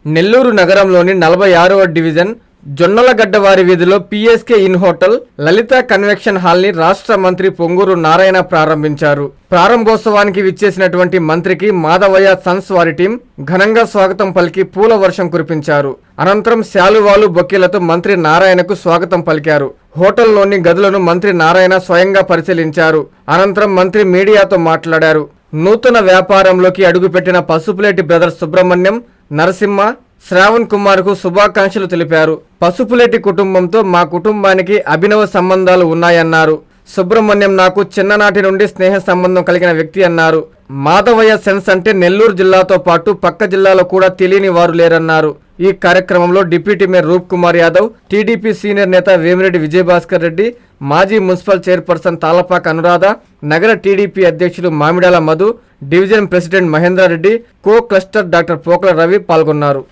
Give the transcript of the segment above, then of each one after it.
నెల్లూరు నగరంలోని 46వ డివిజన్ జొన్నలగడ్డవారి వీధిలో PSK in hotel Lalitha convention హాల్ని రాష్ట్ర మంత్రి పొంగూరు నారాయణ ప్రారంభించారు. ప్రారంభోత్సవానికి విచ్చేసినటువంటి మంత్రికి మాధవయ్య సన్స్ వారి టీం ఘనంగా స్వాగతం పలికి పూల వర్షం కురిపించారు. అనంతరం శాలువాలు బొకేలతో మంత్రి నారాయణకు స్వాగతం పలికారు. హోటల్లోని గదులను మంత్రి నారాయణ స్వయంగా పరిశీలించారు. అనంతరం మంత్రి మీడియాతో మాట్లాడారు. నూతన వ్యాపారంలోకి అడుగుపెట్టిన పసుపులేటి బ్రదర్స్ సుబ్రహ్మణ్యం, నరసింహ, శ్రావణ్ కుమార్ కు శుభాకాంక్షలు తెలిపారు. పసుపులేటి కుటుంబంతో మా కుటుంబానికి అభినవ సంబంధాలు ఉన్నాయన్నారు. సుబ్రహ్మణ్యం నాకు చిన్ననాటి నుండి స్నేహ సంబంధం కలిగిన వ్యక్తి అన్నారు. మాధవయ్య సెన్స్ అంటే నెల్లూరు జిల్లాతో పాటు పక్క జిల్లాలో కూడా తెలియని వారు లేరన్నారు. ఈ కార్యక్రమంలో డిప్యూటీ మేయర్ రూప్ కుమార్ యాదవ్, టీడీపీ సీనియర్ నేత వేమిరెడ్డి విజయభాస్కర్ రెడ్డి, మాజీ మున్సిపల్ చైర్పర్సన్ తాళపాక అనురాధ, నగర టీడీపీ అధ్యక్షులు మామిడాల మధు, డివిజన్ ప్రెసిడెంట్ మహేంద్రారెడ్డి, కో క్లస్టర్ డాక్టర్ పోకల రవి పాల్గొన్నారు.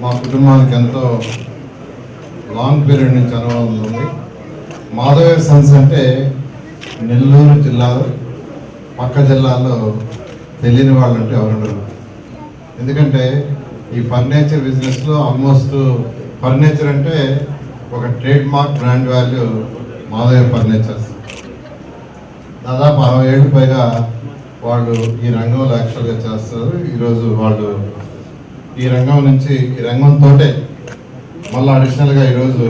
మా కుటుంబానికి ఎంతో లాంగ్ పీరియడ్ నుంచి అనుభవం ఉంది. మాధవయ్య సన్స్ అంటే నెల్లూరు జిల్లాలో పక్క జిల్లాలో తెలియని వాళ్ళు అంటే ఎవరుండరు. ఎందుకంటే ఈ ఫర్నిచర్ బిజినెస్లో ఆల్మోస్ట్ ఫర్నిచర్ అంటే ఒక trade mark brand value Madhavaiah furnitures. దాదాపు 60 ఏళ్ళు పైగా వాళ్ళు ఈ రంగంలో యాక్చువల్గా చేస్తారు. ఈరోజు వాళ్ళు ఈ రంగం నుంచి ఈ రంగంతోటే మళ్ళీ అడిషనల్గా ఈరోజు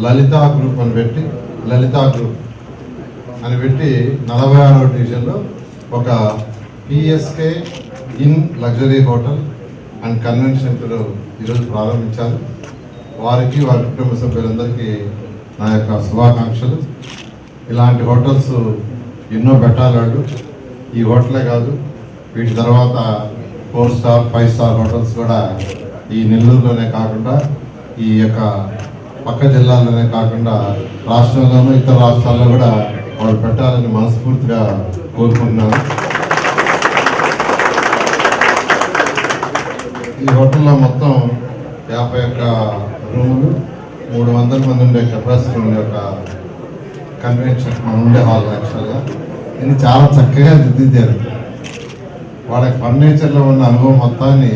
లలితా గ్రూప్ అని పెట్టి 46వ డివిజన్లో ఒక PSK in luxury hotel and convention centre ఈరోజు ప్రారంభించారు. వారికి వారి కుటుంబ సభ్యులందరికీ నా యొక్క శుభాకాంక్షలు. ఇలాంటి హోటల్స్ ఎన్నో పెట్టాలి. ఈ హోటలే కాదు, వీటి తర్వాత 4 స్టార్ 5 స్టార్ హోటల్స్ కూడా ఈ నెల్లూరులోనే కాకుండా ఈ యొక్క పక్క జిల్లాల్లోనే కాకుండా రాష్ట్రంలోనూ ఇతర రాష్ట్రాల్లో కూడా వాళ్ళు పెట్టాలని మనస్ఫూర్తిగా కోరుకుంటున్నాను. ఈ హోటల్లో మొత్తం 51 రూములు, 300 మంది ఉండే కెపాసిటీ ఉండే ఒక కన్వెన్షన్ ఉండే హాల్. యాక్చువల్గా ఇది చాలా చక్కగా దిద్దిద్దారు. వాళ్ళకి ఫర్నిచర్లో ఉన్న అనుభవం మొత్తాన్ని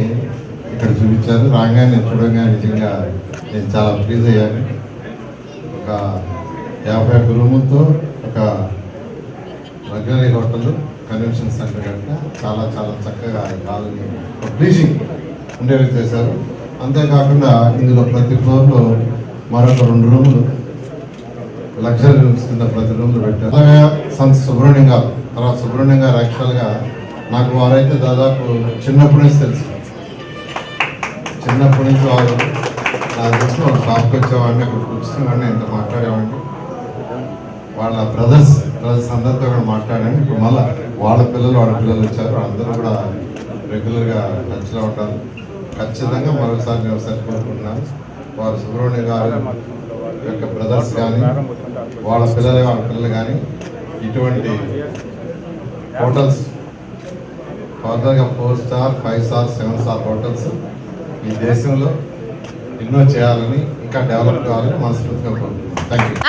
ఇక్కడ చూపించారు. రాగానే చూడగానే నిజంగా నేను చాలా ప్లీజ్ అయ్యాను. ఒక 51 రూములతో ఒక లగ్జరీ హోటల్ కన్వెన్షన్ సెంటర్ కనుక చాలా చాలా చక్కగా ఈ హాల్ని ఒక ప్లీజింగ్ ఉండేవి చేశారు. అంతేకాకుండా ఇందులో ప్రతి ఫ్లోర్లో మరొక 2 రూములు లగ్జరీ రూమ్స్ కింద ప్రతి రూమ్లు పెట్టారు. అలాగే సంత్ సుబ్రహ్మణ్యం గారు, తర్వాత సుబ్రహ్మణ్యం గారు యాక్చువల్గా నాకు వారైతే దాదాపు చిన్నప్పటి నుంచి తెలుసు. చిన్నప్పటి నుంచి వాళ్ళు నాకు తెలిసి వాళ్ళు షాప్కి వచ్చేవాడిని, అక్కడ కూర్చునేవాడిని, ఎంత మాట్లాడేవాడిని. వాళ్ళ బ్రదర్స్ అందరితో కూడా మాట్లాడాను. ఇప్పుడు మళ్ళీ వాళ్ళ పిల్లలు వచ్చారు. అందరూ కూడా రెగ్యులర్గా టచ్లో ఉంటారు. ఖచ్చితంగా మరోసారి నేను ఒకసారి కోరుకుంటున్నాను. వారు సుబ్రహ్మణ్యం గారు యొక్క బ్రదర్స్ కానీ వాళ్ళ పిల్లలు కానీ ఇటువంటి హోటల్స్ ఫర్దర్గా 4 స్టార్ 5 స్టార్ 7 స్టార్ హోటల్స్ ఈ దేశంలో ఎన్నో చేయాలని, ఇంకా డెవలప్ కావాలని మనస్ఫూర్తిగా కోరుకుంటున్నాను.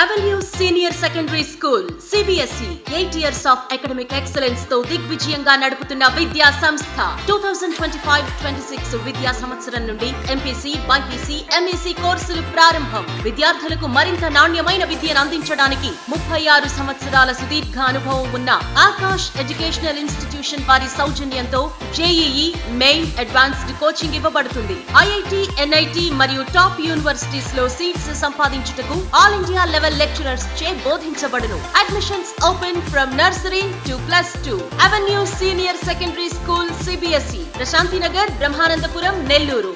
Avenue Senior Secondary School CBSE 8 years of academic excellence తో దిగ్విజయంగా నడుపుతున్న విద్యా సంస్థ 2025-26 విద్యా సంవత్సరం నుండి MPC, BPC, MEC కోర్సులు ప్రారంభం. విద్యార్థులకు మరింత నాణ్యమైన విద్యను అందించడానికి 36 సంవత్సరాల సుదీర్ఘ అనుభవం ఉన్న ఆకాష్ ఎడ్యుకేషనల్ ఇన్స్టిట్యూషన్ వారి సౌజన్యంతో JEE, మెయిన్, అడ్వాన్స్డ్ కోచింగ్ ఇవ్వబడుతుంది. IIT, NIT మరియు టాప్ యూనివర్సిటీస్ లో సీట్స్ సంపాదించుటకు ఆల్ ఇండియా లెవెల్ లెక్చరర్స్ చే బోధించబడును. Admissions open from nursery to +2. Avenue senior secondary school CBSE, Prashanti Nagar, Brahmanandapuram, Nellore.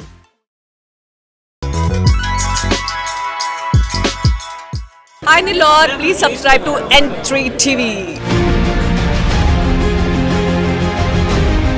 Hi Nilor, please subscribe to N3 TV.